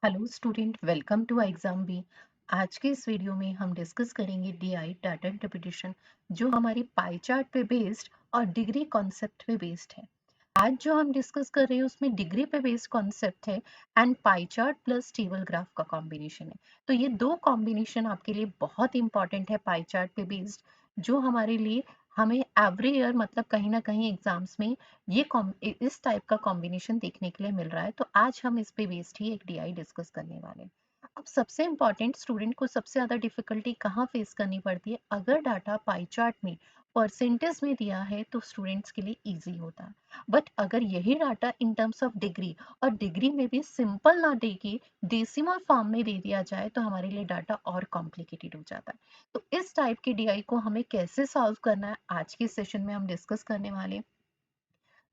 Hello student, welcome to exam B. आज के इस वीडियो में हम डिस्कस करेंगे डीआई डाटा इंटरप्रिटेशन, जो हमारी पाई चार्ट पे बेस्ड और डिग्री कॉन्सेप्ट पे बेस्ड है। आज जो हम डिस्कस कर रहे हैं उसमें डिग्री पे बेस्ड कॉन्सेप्ट है and pie chart plus table graph का कॉम्बिनेशन है। तो ये दो कॉम्बिनेशन आपके लिए बहुत इंपॉर्टेंट है पाई चार्ट पे बेस्ड, जो हमारे लिए हमें एवरी ईयर मतलब कहीं ना कहीं एग्जाम्स में इस टाइप का कॉम्बिनेशन देखने के लिए मिल रहा है। तो आज हम इस पे बेस्ड ही एक डीआई डिस्कस करने वाले हैं। अब सबसे इम्पॉर्टेंट, स्टूडेंट को सबसे ज़्यादा डिफिकल्टी कहाँ फेस करनी पड़ती है? अगर डाटा पाई चार्ट में परसेंटेज में दिया है तो स्टूडेंट्स के लिए इजी होता है, बट अगर यही data in terms of degree और डिग्री में भी सिंपल ना दे के डेसिमल फॉर्म में दे दिया जाए तो हमारे लिए डाटा और कॉम्प्लिकेटेड हो जाता है। तो इस टाइप के डीआई को हमें कैसे सॉल्व करना है आज के सेशन में हम डिस्कस करने वाले हैं।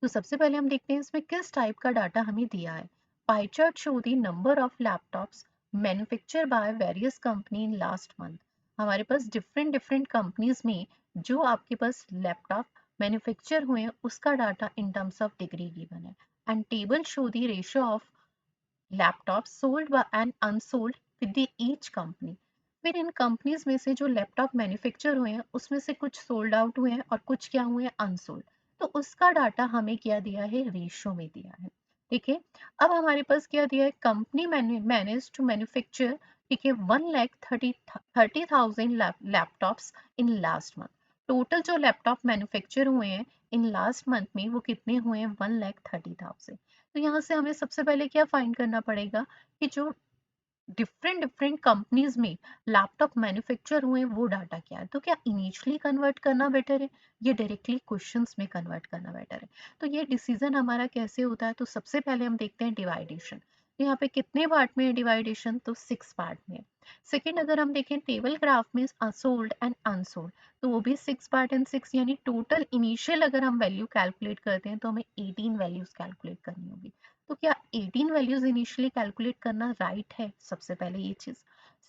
तो सबसे पहले हम देखते हैं इसमें किस टाइप का डाटा हमें दिया है। Pie chart show the number of laptops manufacture by various company in last month. हमारे पास डिफरेंट डिफरेंट कंपनीज में जो आपके पास लैपटॉप मैन्युफैक्चर हुए हैं उसका data in terms of degree given है। And table show the ratio of laptop sold and unsold with the each company. फिर इन कंपनीज में से जो लैपटॉप मैन्युफैक्चर हुए हैं उसमें से कुछ सोल्ड आउट हुए हैं और कुछ क्या हुए हैं, अनसोल्ड। तो उसका डाटा हमें क्या दिया है, रेशियो में दिया है। ठीक है। अब हमारे पास क्या दिया है, कंपनी मैनेज टू मैन्युफैक्चर, ठीक है, 1,30,000 laptops in last month. Total जो लैपटॉप मैन्युफैक्चर हुए हैं इन लास्ट मंथ में वो कितने हुए हैं, 1,30,000। तो यहाँ से हमें सबसे पहले क्या फाइंड करना पड़ेगा कि जो डिफरेंट डिफरेंट कंपनीज में लैपटॉप मैन्युफैक्चर हुए हैं वो डाटा क्या है। तो क्या इनिशियली कन्वर्ट करना बेटर है, ये डायरेक्टली क्वेश्चंस में कन्वर्ट करना बेटर है? तो ये डिसीजन हमारा कैसे होता है? तो सबसे पहले हम देखते हैं डिवाइडेशन। तो यहाँ पे कितने पार्ट में है डिवाइडेशन, तो 6 पार्ट में है। सेकेंड, अगर हम देखें टेबल ग्राफ में सोल्ड एंड अनसोल्ड, तो वो भी 6 पार्ट एंड 6, यानी टोटल इनिशियल अगर हम वैल्यू कैलकुलेट करते हैं तो हमें 18 वैल्यूज कैलकुलेट करनी होगी। तो क्या 18 वैल्यूज इनिशियली कैलकुलेट करना राइट है? सबसे पहले ये चीज।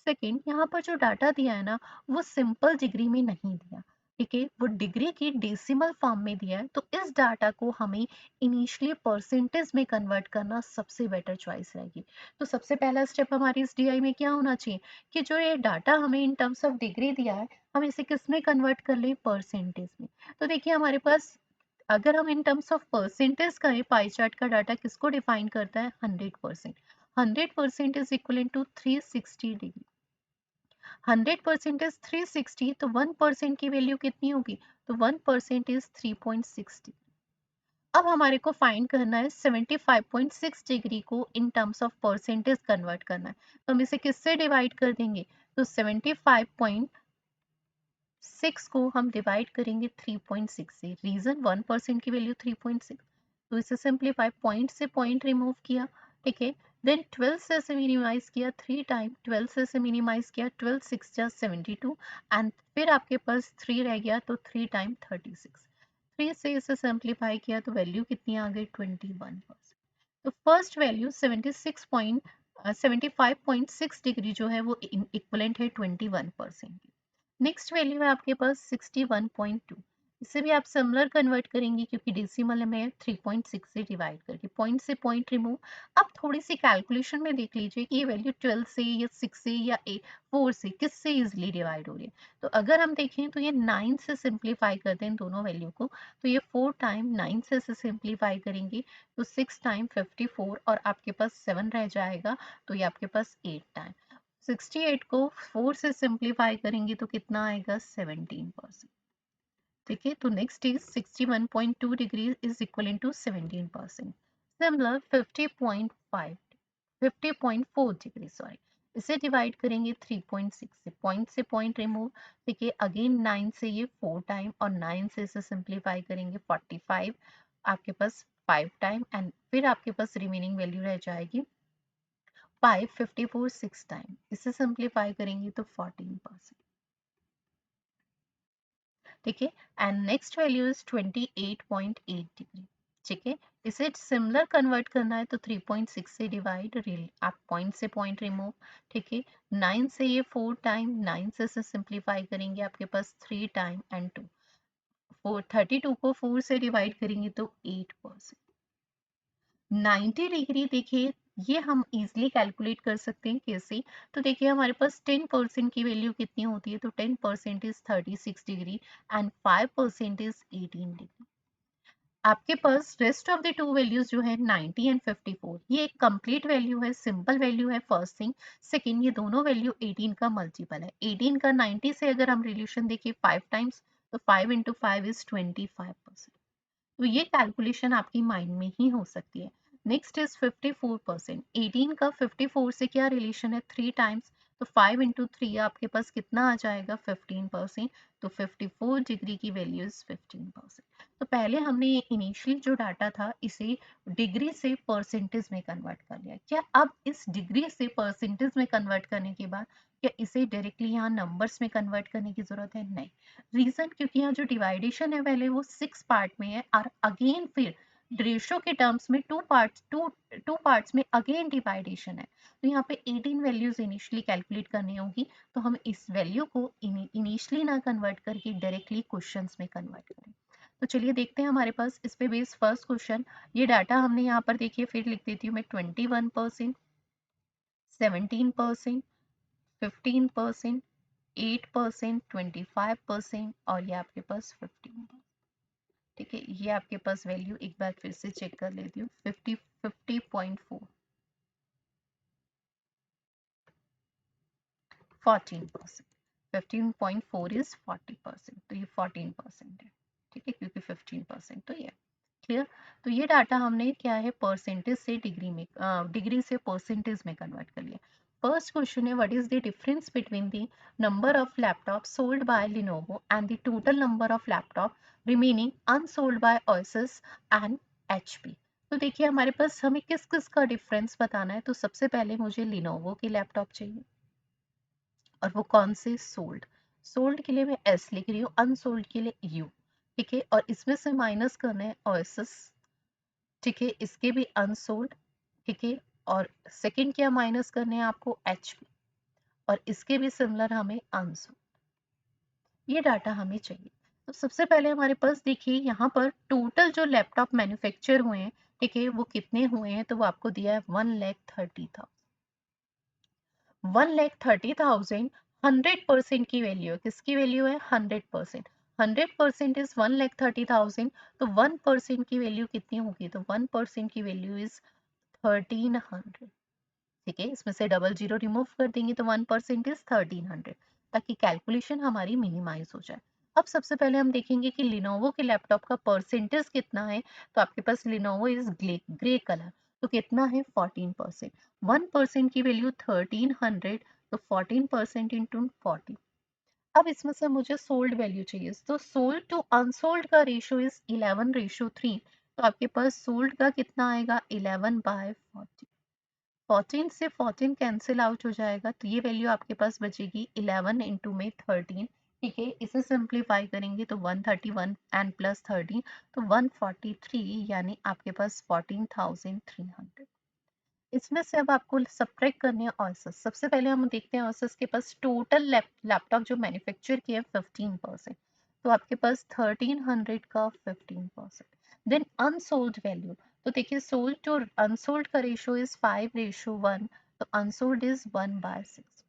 सेकंड, यहाँ पर जो डाटा दिया है ना वो सिंपल डिग्री में नहीं दिया, ठीक है, वो डिग्री की डेसिमल फॉर्म में दिया है। तो इस डाटा को हमें इनिशियली परसेंटेज में कन्वर्ट करना सबसे बेटर चॉइस रहेगी। तो सबसे पहला स्टेप हमारी इस डीआई में क्या होना चाहिए कि जो ये डाटा हमें इन टर्म्स ऑफ डिग्री दिया है हम इसे किस में कन्वर्ट कर लें, परसेंटेज में। तो देखिए हमारे पास अगर हम इन टर्म्स ऑफ परसेंटेज करें, पाई चार्ट का डाटा किसको डिफाइन करता है, 100%। 100% is equal to 360 degree. 100% is 360, तो 1% की वैल्यू कितनी होगी, तो 1% इज 3.60। अब हमारे को फाइंड करना है 75.6 डिग्री को इन टर्म्स ऑफ परसेंटेज कन्वर्ट करना है। तो हम इसे किससे डिवाइड कर देंगे, तो 75.6 को हम डिवाइड करेंगे 3.6 से। रीजन 1% की वैल्यू 3.6, तो इसे सिंप्लीफाई, पॉइंट से पॉइंट रिमूव किया, ठीक है। देन 12 से मिनिमाइज किया, 3 टाइम 12 से मिनिमाइज किया, 12 6 जा 72, एंड फिर आपके पास 3 रह गया तो 3 टाइम 36। 3 से इसे सिंप्लीफाई किया तो वैल्यू कितनी आ गई, 21%। तो फर्स्ट वैल्यू 75.6 डिग्री जो है वो इक्वलेंट है 21%। नेक्स्ट वैल्यू है आपके पास 61.2। इसे भी आप सिमिलर कन्वर्ट करेंगे क्योंकि डेसिमल में 3.6 से डिवाइड करके, पॉइंट से पॉइंट रिमूव। अब थोड़ी सी कैलकुलेशन में देख लीजिए कि ये वैल्यू 12 से या 6 से या 4 से किससे इजिली डिवाइड हो रही है। तो अगर हम देखें तो ये 9 से सिंप्लीफाई करते हैं दोनों वैल्यू को, तो ये 4 टाइम 9 से सिंप्लीफाई करेंगे तो 6 टाइम 54 और आपके पास 7 रह जाएगा, तो ये आपके पास 8 टाइम। 68 को 4 से सिंप्लीफाई करेंगे तो कितना आएगा, 17%। ठीक है, तो next is 61.2 degree is equal to 17%। Similar 50.4 degree, sorry, इसे डिवाइड करेंगे 3.6 से, पॉइंट से पॉइंट रिमूव। देखिए अगेन 9 से ये 4 टाइम और 9 से इसे सिंप्लीफाई करेंगे 45, आपके पास 5 टाइम, एंड फिर आपके पास रिमेनिंग वैल्यू रह जाएगी 5, 54 6 टाइम, इसे सिंप्लीफाई करेंगे तो 14%। ठीक है, and next value is 28.8 degree. ठीक है, इसे सिमिलर कन्वर्ट करना है तो 3.6 से डिवाइड, आप पॉइंट से पॉइंट रिमूव। ठीक है, 9 से ये 4 टाइम, 9 से सिंप्लीफाई करेंगे आपके पास 3 टाइम एंड 2, 32 को 4 से डिवाइड करेंगे तो 8%। 90 डिग्री देखिए ये हम इजीली कैलकुलेट कर सकते हैं कैसे। तो देखिए हमारे पास 10% की वैल्यू कितनी होती है, तो 10% is 36 degree and 5% is 18 degree. आपके पास rest of the two values जो है 90 एंड 54, ये एक कंप्लीट वैल्यू है, सिंपल वैल्यू है, फर्स्ट थिंग। सेकंड, ये दोनों वैल्यू 18 का मल्टीपल है। 18 का 90 से अगर हम रिलेशन देखिए 5 टाइम्स, तो 5 इंटू 5 इज 25%। तो ये कैलकुलेशन आपकी माइंड में ही हो सकती है। Next is 54%। 18 का 54 से क्या रिलेशन है, 3 टाइम्स, तो 5 इंटू 3 आपके पास कितना आ जाएगा, 15%। तो 54 डिग्री की वैल्यू इज 15%। तो पहले हमने ये इनिशियल जो डाटा था इसे डिग्री से परसेंटेज में कन्वर्ट कर लिया। क्या अब इस डिग्री से परसेंटेज में कन्वर्ट करने के बाद क्या इसे डायरेक्टली यहाँ नंबर्स में कन्वर्ट करने की जरूरत है? नहीं। रीजन, क्योंकि यहाँ जो डिवाइडेशन है पहले वो 6 पार्ट में है और अगेन फिर रेशो के टर्म्स में टू पार्ट्स में अगेन डिवाइडेशन है। तो यहाँ पे 18 वैल्यूज इनिशियली कैलकुलेट करनी होगी, तो हम इस वैल्यू को इनिशियली ना कन्वर्ट करके डायरेक्टली क्वेश्चंस में कन्वर्ट करें। तो चलिए देखते हैं हमारे पास इस पे बेस फर्स्ट क्वेश्चन। ये डाटा हमने यहाँ पर देखिए, फिर लिख देती हूँ मैं 21%, 17%, 15%, 8%, 25% और ये आपके पास 15%। ठीक है, ये आपके पास वैल्यू एक बार फिर से चेक कर लेती हूँ। 50.4, 14%। 15.4 इज 40%, तो ये 14% है। ठीक है, क्योंकि 15% तो ये क्लियर। तो ये डाटा हमने क्या है, परसेंटेज से डिग्री में, डिग्री से परसेंटेज में कन्वर्ट कर लिया। फर्स्ट क्वेश्चन है, what is the difference between the number of laptop sold by Lenovo and the total number of laptop remaining unsold by Asus and HP. तो देखिए हमारे पास हमें किस किस का डिफरेंस बताना है। तो सबसे पहले मुझे लिनोवो की लैपटॉप चाहिए, और वो कौन से, सोल्ड। सोल्ड के लिए मैं एस लिख रही हूँ, अनसोल्ड के लिए यू। ठीक है, और इसमें से माइनस करना है ओएसएस। ठीक है, इसके भी अनसोल्ड। ठीक है, और सेकंड क्या माइनस करने हैं आपको, एचपी, और इसके भी सिमिलर हमें अनसोल्ड। ये डाटा हमें चाहिए। तो सबसे पहले हमारे पास देखिए यहाँ पर टोटल जो लैपटॉप मैन्युफैक्चर हुए हैं, ठीक है, वो कितने हुए हैं, तो वो आपको दिया है 1,30,000। 1,30,000 100% की वैल्यू है। किसकी वैल्यू है, 100%। 100% इज 1,30,000। तो 1% की वैल्यू कितनी होगी, तो 1% की वैल्यू इज 1300। ठीक है, इसमें से डबल जीरो रिमूव कर देंगे तो 1% इज 1300, ताकि कैलकुलेशन हमारी मिनिमाइज हो जाए। अब सबसे पहले हम देखेंगे कि लिनोवो के लैपटॉप का परसेंटेज कितना है। तो आपके पास लिनोवो इज ग्रे कलर, तो कितना है, 14%। 1% की वैल्यू 1300, तो 14% इंटू 40। अब इसमें से मुझे सोल्ड वैल्यू चाहिए, तो सोल्ड टू अनसोल्ड का रेशियो इज 11:3। तो आपके पास सोल्ड का कितना आएगा, 11/40। 14 से 14 कैंसिल आउट हो जाएगा, तो ये वैल्यू आपके पास बचेगी 11 इंटू में 13। ठीक है, इसे सिंप्लीफाई करेंगे तो 131 एंड प्लस 13, तो 143, यानी आपके पास 14,300। इसमें से अब आपको सब्ट्रैक्ट करने हैं औसत। सबसे पहले हम देखते हैं औसत के पास टोटल लैपटॉप जो मैन्युफैक्चर किए 15%, तो आपके पास 1300 का 15%। देन अनसोल्ड वैल्यू, तो देखिए सोल्ड टू अनसोल्ड का रेशो इज 5:1, तो अनसोल्ड इज 1/6।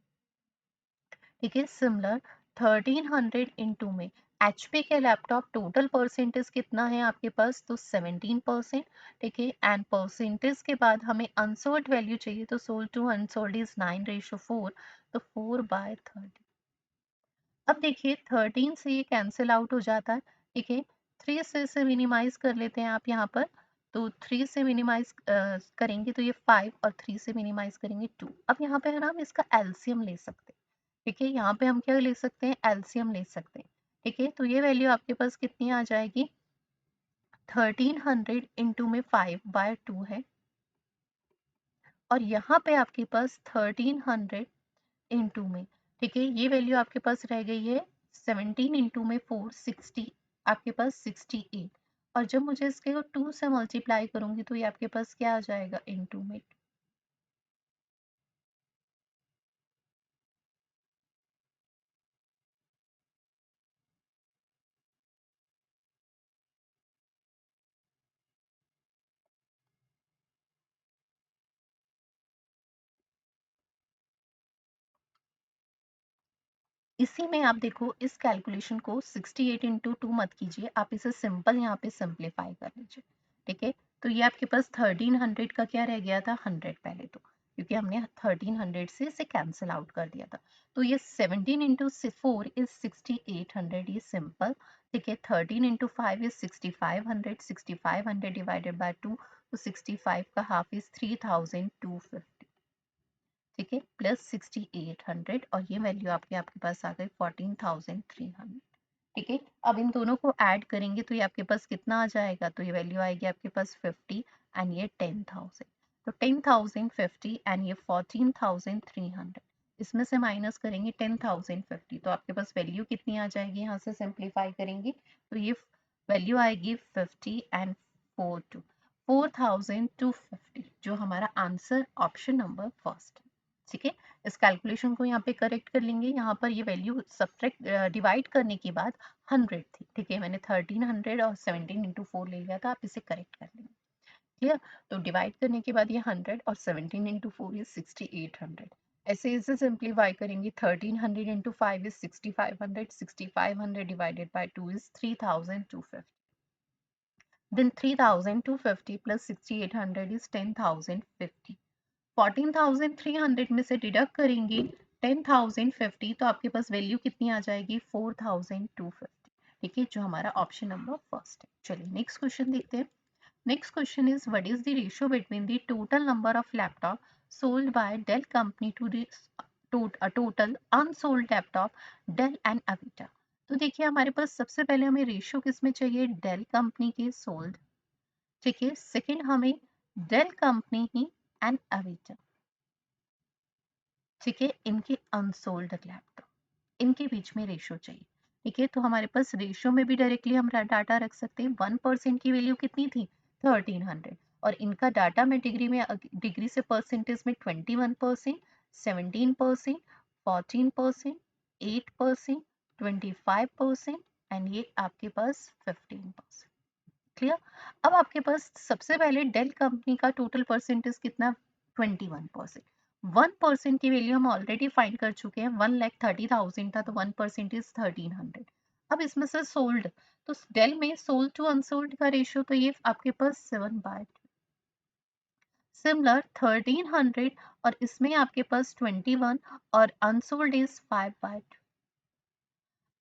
ठीक है, सिमिलर 1300 इंटू में एचपी के लैपटॉप टोटल परसेंटेज कितना है आपके पास, तो 17%। ठीक है, एंड परसेंटेज के बाद हमें अनसोल्ड वैल्यू चाहिए, तो सोल्ड टू अनसोल्ड इज 9:4, तो 4/30। अब देखिए 13 से ये कैंसिल आउट हो जाता है। ठीक है, 3 से इसे मिनिमाइज कर लेते हैं आप यहाँ पर। तो 3 से मिनिमाइज करेंगे तो ये 5, और 3 से मिनिमाइज करेंगे 2। अब यहाँ पे है ना, हम इसका एलसीएम ले सकते हैं। ठीक है, यहाँ पे हम क्या ले सकते हैं, एलसीएम ले सकते हैं। ठीक है, तो ये वैल्यू आपके पास कितनी आ जाएगी, 1300 इंटू में 5/2 है, और यहाँ पे आपके पास 1300 इंटू में, ठीक है, ये वैल्यू आपके पास रह गई है 17 इंटू में 4, 60, आपके पास 68। और जब मुझे इसके 2 से मल्टीप्लाई करूंगी तो ये आपके पास क्या आ जाएगा, इंटू में। इसी में आप देखो इस कैलकुलेशन को 68 इंटू 2 मत कीजिए, आप इसे सिंपल यहाँ पे सिंप्लीफाई कर लीजिए। ठीक है, तो ये आपके पास 1300 का क्या रह गया था, 100 पहले तो, क्योंकि हमने 1300 से इसे कैंसिल आउट कर दिया था। तो ये 17 इंटू 4 इज 6800, ये सिंपल। ठीक है, 13 इंटू 5 इज 6500, 6500 डिवाइडेड बाय 2, तो 65 का हाफ इज 3250। ठीक है, प्लस 6800, और ये वैल्यू आपके पास आ गई 14300। ठीक है, अब इन दोनों को ऐड करेंगे तो ये आपके पास कितना आ जाएगा, तो ये वैल्यू आएगी आपके पास 50 एंड ये 10,000। तो 10,050 एंड ये 14,300, इसमें से माइनस करेंगे 10,050, तो आपके पास वैल्यू कितनी आ जाएगी, यहाँ से सिंप्लीफाई करेंगे तो ये वैल्यू आएगी 50 एंड 4,250, जो हमारा आंसर ऑप्शन नंबर फर्स्ट है। ठीक है, इस कैलकुलेशन को यहाँ पे करेक्ट कर लेंगे। यहाँ पर ये वैल्यू सब्ट्रैक्ट डिवाइड करने के बाद 100 थी। ठीक है, मैंने 1300 और 17 इंटू 4 ले लिया था, आप इसे करेक्ट कर लेंगे। क्लियर, तो डिवाइड करने के बाद ये 100 और 17 इंटू 4 इज 6800। ऐसे इसे सिंप्लीफाई करेंगे, 1300 into 5 is 6500, 6500 divided by 2 is 3250। Then 3250 plus 6800 is 10,050। 14,300 में से डिडक्ट करेंगे 10,050, तो आपके पास वैल्यू कितनी आ जाएगी, 4,250। ठीक है, जो हमारा ऑप्शन नंबर फर्स्ट है। चलिए नेक्स्ट क्वेश्चन देखते हैं। Next question is what is the ratio between the total number of laptop sold by Dell company to the total unsold laptop Dell and Avita. तो देखिए हमारे पास सबसे पहले हमें रेशियो किसमें चाहिए, डेल कंपनी के सोल्ड। ठीक है, सेकंड हमें डेल कंपनी ही एंड अविटा। ठीक है, इनके अनसोल्ड लैपटॉप, इनके बीच में रेशो चाहिए। ठीक है, तो हमारे पास रेशो में भी डायरेक्टली हम डाटा रख सकते हैं। 1% की वैल्यू कितनी थी, 1300, और इनका डाटा में डिग्री में, डिग्री से परसेंटेज में 21%, 17%, 14%, 8%, 25% एंड ये आपके पास 15%। क्लियर, अब आपके पास सबसे पहले डेल कंपनी का टोटल परसेंटेज कितना, 21%। 1% की वैल्यू हम ऑलरेडी फाइंड कर चुके हैं, 1,30,000 था, तो 1% इज 1300। अब इसमें से सोल्ड, तो डेल में सोल्ड टू अनसोल्ड का रेशियो, तो ये आपके पास 7/2। सिमिलर 1300 और इसमें आपके पास 21 और अनसोल्ड इज 5/2।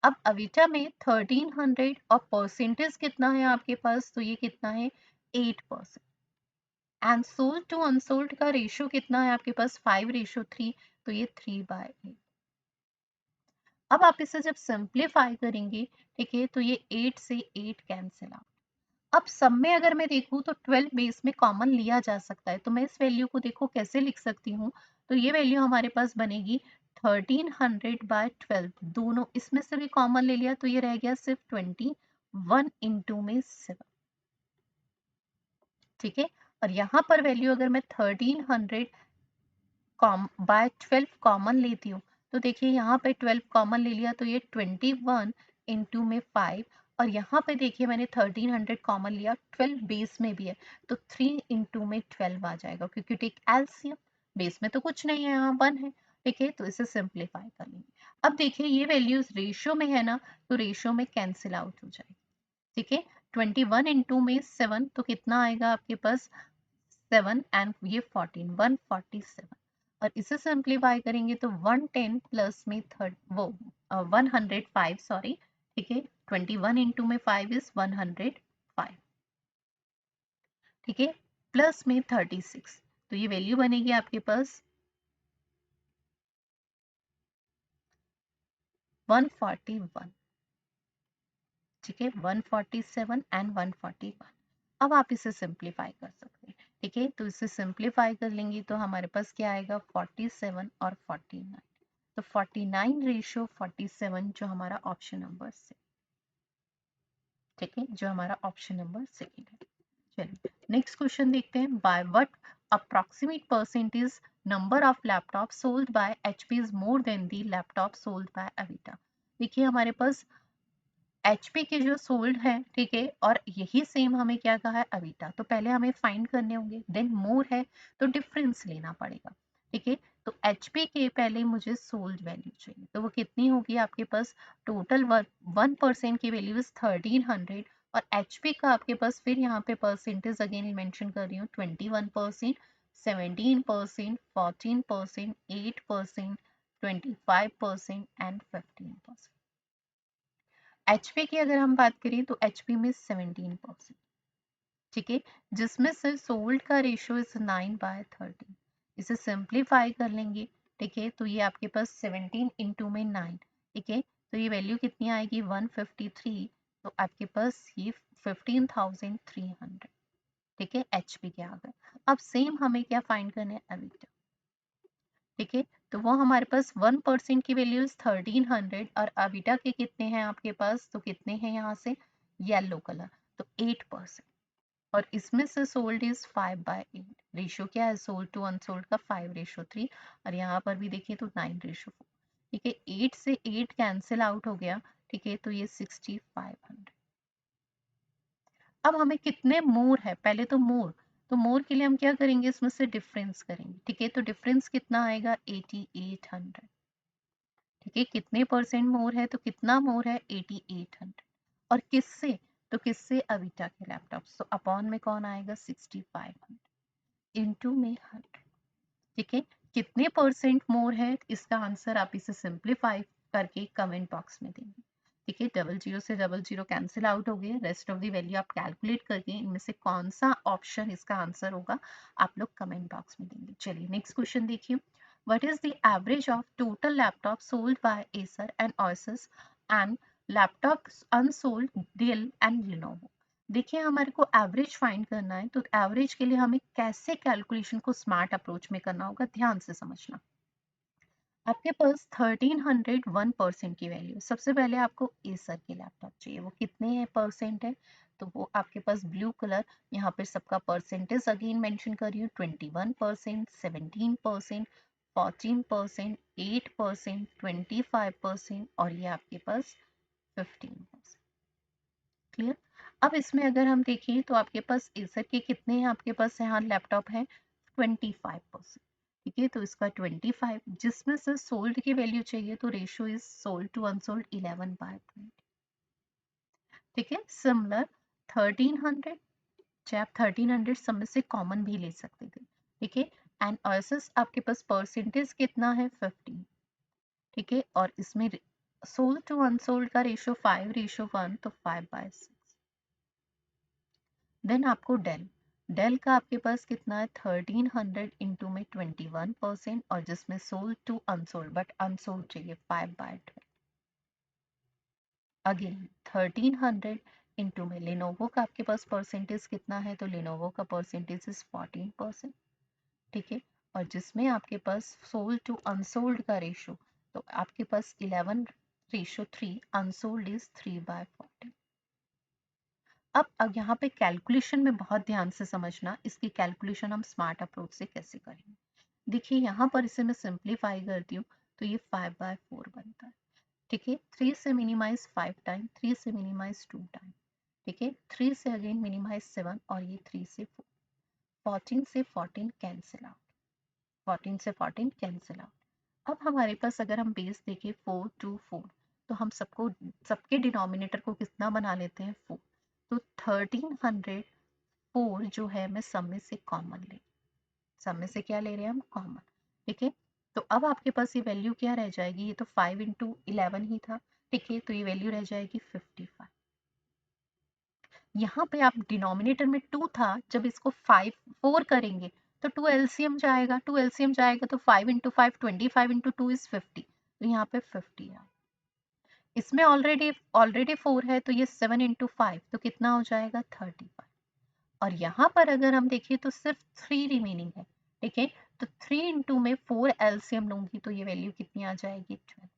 अब अविटा में 1300 और परसेंटेज कितना है आपके पास, तो ये कितना है, 8%। एंड सोल्ड टू अनसोल्ड का रेशियो कितना है आपके पास, 5:3, तो ये 3/8। अब आप इसे जब सिंप्लीफाई करेंगे, ठीक है, तो ये 8 से 8 कैंसिल आउट। अब सब में अगर मैं देखूं तो 12 बेस में कॉमन लिया जा सकता है, तो मैं इस वैल्यू को देखो कैसे लिख सकती हूँ। तो ये वैल्यू हमारे पास बनेगी 1300/12, दोनों इसमें से भी कॉमन ले लिया, तो ये रह गया सिर्फ 21 इंटू में 7। ठीक है, और यहाँ पर वैल्यू अगर मैं 1300 बाय 12 कॉमन लेती हूँ, तो देखिए यहाँ पे 12 कॉमन ले लिया, तो ये 21 इंटू में 5, और यहाँ पे देखिए मैंने 1300 कॉमन लिया, 12 बेस में भी है, तो 3 इंटू में 12 आ जाएगा, क्योंकि टेक एलसीएम, बेस में तो कुछ नहीं है, यहाँ 1 है। ठीक है, तो इसे सिंप्लीफाई कर लेंगे। अब देखिए ये वैल्यूज रेशियो में है ना, तो रेशियो में कैंसिल आउट हो जाएगी। ठीक है, 21 इंटू में 7, तो कितना आएगा आपके पास, 7 एंड ये 14, 147, और इसे सिंप्लीफाई करेंगे तो 110 प्लस में थर्ड वो 105, सॉरी। ठीक है, 21 इंटू में 5 इज 105। ठीक है, प्लस में 36, तो ये वैल्यू बनेगी आपके पास 141। ठीक है, 147 एंड 141। अब आप इसे सिंप्लीफाई कर सकते हैं। ठीक है, तो इसे सिंप्लीफाई कर लेंगे तो हमारे पास क्या आएगा, 47 और 49, तो 49 रेशियो 47, जो हमारा ऑप्शन नंबर से। ठीक है, जो हमारा ऑप्शन नंबर सेकंड है। चलिए नेक्स्ट क्वेश्चन देखते हैं। By what approximate percentage number of laptop sold by HP is more than the laptop sold by Avita. देखिए हमारे पास एचपी के जो सोल्ड है, ठीक है, और यही सेम हमें क्या कहा है, अविटा, तो पहले हमें फाइंड करने होंगे, देन मोर है तो डिफरेंस लेना पड़ेगा। ठीक है, तो एचपी के पहले मुझे सोल्ड वैल्यू चाहिए, तो वो कितनी होगी आपके पास? टोटल 1% की वैल्यू इज 1300 और एचपी का आपके पास फिर यहाँ पे परसेंटेज अगेन मेंशन कर रही हूँ 21%, 17%, 14%, 8%, 25% एंड 15%। एचपी की अगर हम बात करें तो एचपी में 17%, ठीक है, जिसमें से सोल्ड का रेशियो इज 9/13। इसे सिंप्लीफाई कर लेंगे, ठीक है, तो ये आपके पास 17 इंटू में 9, ठीक है, तो ये वैल्यू कितनी आएगी 153, तो आपके पास ये 15,300, ठीक है, एचपी के आ गए। अब सेम हमें क्या फाइंड करना है? अविटा, ठीक है, तो वो हमारे पास 1% की वैल्यू इज 1300 और अविटा के कितने हैं आपके पास? तो कितने हैं यहाँ से? येलो कलर, तो 8%। और इसमें से सोल्ड इज 5/8। रेशियो क्या है सोल्ड टू अनसोल्ड का? 5:3। और यहाँ पर भी देखिए तो 9:4। ठीक है, 8 से 8 कैंसिल आउट हो गया, ठीक है, तो ये 6500। अब हमें कितने मोर है? पहले तो मोर, तो मोर के लिए हम क्या करेंगे? इसमें से डिफरेंस करेंगे, ठीक है, तो डिफरेंस कितना आएगा? 8800। ठीक है, कितने परसेंट मोर है? तो कितना मोर है? 8800। और किससे? तो किससे? अविटा के लैपटॉप, तो अपॉन में कौन आएगा? 6500 इंटू में 100, ठीक है, कितने परसेंट मोर है? इसका आंसर आप इसे सिंप्लीफाई करके कमेंट बॉक्स में देंगे, ठीक है, 00 से 00 कैंसिल आउट हो गए, रेस्ट ऑफ द वैल्यू आप कैलकुलेट करके इनमें से कौन सा ऑप्शन इसका आंसर होगा आप लोग कमेंट बॉक्स में देंगे। चलिए नेक्स्ट क्वेश्चन देखिए, what is the average of total laptop sold by Acer and Asus and laptop unsold Dell and Lenovo? देखिए हमारे को एवरेज फाइंड करना है, तो एवरेज के लिए हमें कैसे कैलकुलेशन को स्मार्ट अप्रोच में करना होगा, ध्यान से समझना। आपके पास 1300 1% की वैल्यू, सबसे पहले आपको एसर के लैपटॉप चाहिए, वो कितने परसेंट है? तो वो आपके पास ब्लू कलर, यहाँ पे सबका परसेंटेज अगेन मेंशन कर रही हूँ, 21%, 17%, 14%, 8%, 25% और ये आपके पास 15%। क्लियर? अब इसमें अगर हम देखें तो आपके पास एसर के कितने हैं आपके पास यहाँ लैपटॉप है? 25%, ठीक है, तो इसका 25, जिसमें से सोल्ड की वैल्यू चाहिए, तो ratio is sold to unsold 11/20, ठीक है, सिमिलर 1300, चाहे आप 1300 सब में से कॉमन भी ले सकते थे, ठीक है, एंड Asus आपके पास परसेंटेज कितना है? 15, ठीक है, और इसमें सोल्ड टू अनसोल्ड का रेशियो 5:1, तो 5/6। देन आपको डेल, डेल का आपके पास कितना है? 1300 इंटू में 21% और जिसमें sold to unsold but unsold चाहिए 5/12। अगेन 1300 इंटू में लिनोवो का आपके पास परसेंटेज कितना है? तो लिनोवो का परसेंटेज इज 14%, ठीक है, और जिसमें आपके पास सोल्ड टू अनसोल्ड का रेशो, तो आपके पास 11:3, अनसोल्ड इज 3/40। अब यहाँ पे कैलकुलेशन में बहुत ध्यान से समझना, इसकी कैलकुलेशन हम स्मार्ट अप्रोच से कैसे करेंगे। देखिए यहाँ पर इसे मैं सिंप्लीफाई करती हूँ, तो ये 5/4 बनता है, ठीक है, 3 से मिनिमाइज 5 टाइम, 3 से मिनिमाइज 2 टाइम, ठीक है, 3 से अगेन मिनिमाइज 7 और ये 3 से 4, 14 से 14 कैंसिल आउट, 14 से 14 कैंसिल आउट। अब हमारे पास अगर हम बेस देखें 4 2 4, तो हम सबके डिनोमिनेटर को कितना बना लेते हैं? 4, तो 1304 जो है मैं सब में से कॉमन ले, सब में से क्या ले रहे हैं हम? कॉमन, ठीक है, तो अब आपके पास ये वैल्यू क्या रह जाएगी? ये तो 5 इंटू 11 ही था, ठीक है, तो ये वैल्यू रह जाएगी 55। यहाँ पे आप डिनोमिनेटर में 2 था, जब इसको 4 करेंगे तो 2 एलसीएम जाएगा, 2 एलसीएम जाएगा तो 5 इंटू 5 25 इंटू 2 इज 50, तो यहाँ पे 50 है। इसमें ऑलरेडी ऑलरेडी 4 है, तो ये 7 इंटू 5 तो कितना हो जाएगा? 35। और यहाँ पर अगर हम देखें तो सिर्फ 3 रिमेनिंग है, ठीक है, तो 3 इंटू में 4 एलसीएम लूंगी तो ये वैल्यू कितनी आ जाएगी? 12।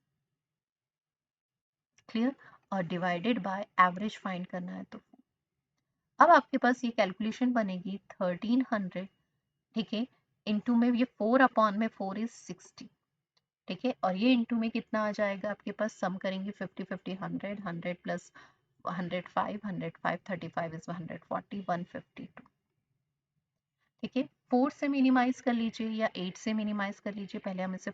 क्लियर? और डिवाइडेड बाय एवरेज फाइंड करना है, तो अब आपके पास ये कैलकुलेशन बनेगी 1300, ठीक है, इंटू में ये 4 अपॉन में 4 इज 60, ठीक है, और ये इंटू में कितना आ जाएगा आपके पास? सम करेंगे 50 50 100 100 प्लस 105 105 35 इज 140 152, ठीक है, 4 से मिनिमाइज कर लीजिए या 8 से मिनिमाइज कर लीजिए। पहले हम इसे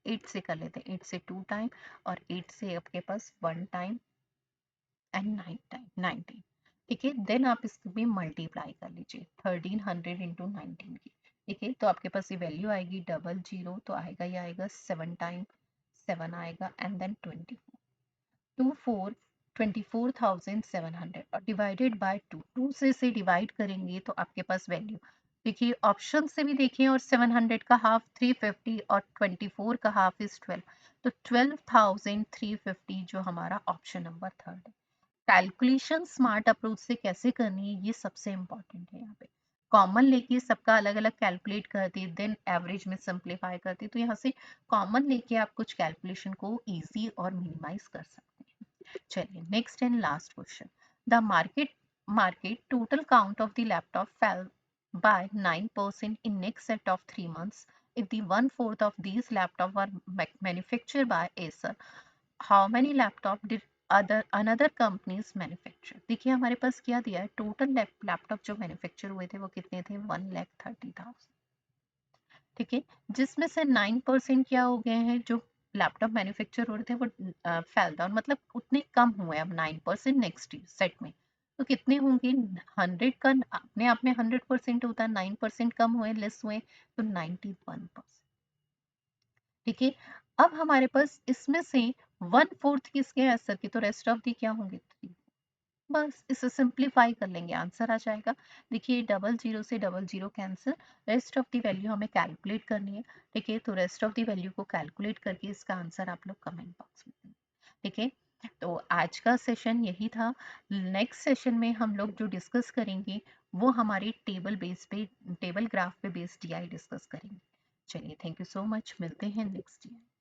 8 से कर लेते हैं। 8 से 2 टाइम और 8 से आपके पास 1 टाइम एंड 9 टाइम 19। ठीक है, देन आप इसको भी मल्टीप्लाई कर लीजिए 1300 इंटू 19 की। ठीक है, तो आपके पास ये वैल्यू आएगी 00, तो आएगा ये आएगा 7 टाइम 7 आएगा एंड देन 24 24,700 और डिवाइडेड बाय 2। 2 से इसे डिवाइड करेंगे तो आपके पास वैल्यू देखिए, ऑप्शन से भी देखिए, और 700 का हाफ 350 और 24 का हाफ इज 12, तो 12,350 जो हमारा ऑप्शन नंबर थर्ड है। कैलकुलेशन स्मार्ट अप्रोच से कैसे करनी है ये सबसे इंपॉर्टेंट है। यहाँ पे कॉमन लेके सबका अलग अलग कैलकुलेट करते, देन एवरेज में सिंप्लीफाई करते, तो यहाँ से कॉमन लेके आप कुछ कैलकुलेशन को इजी और मिनिमाइज कर सकते हैं। चलिए next and last question. The market total count of the laptop fail by 9% in next set of 3 months if the one fourth of these laptops were manufactured by Acer. How many laptop did another companies manufacture? देखिए हमारे पास क्या दिया है, total laptop जो manufacture हुए थे वो कितने थे, 1,30,000। ठीक है, जिसमें से 9% क्या हो गए हैं, जो लैपटॉप मैन्युफैक्चर हो रहे थे वो फेल डाउन, मतलब उतने कम हुए। अब 9% नेक्स्ट सेट में तो कितने होंगे, 100 का अपने आप में 100% होता है, 9% कम हुए, लेस हुए, तो 91%। ठीक है, अब हमारे पास इसमें से 1/4 किसके हैं सर की, तो रेस्ट ऑफ दी क्या होंगे, 3। बस इसे सिंप्लीफाई कर लेंगे, आंसर आ जाएगा। देखिए 00 से 00 cancel, rest of the value हमें कैलकुलेट करनी है। ठीक है, तो रेस्ट ऑफ द वैल्यू को कैलकुलेट करके इसका आंसर आप लोग कमेंट बॉक्स में दें। ठीक है, तो आज का सेशन यही था। नेक्स्ट सेशन में हम लोग जो डिस्कस करेंगे वो हमारी टेबल ग्राफ पे बेस्ड डीआई डिस्कस करेंगे। चलिए, थैंक यू सो मच, मिलते हैं नेक्स्ट ईयर।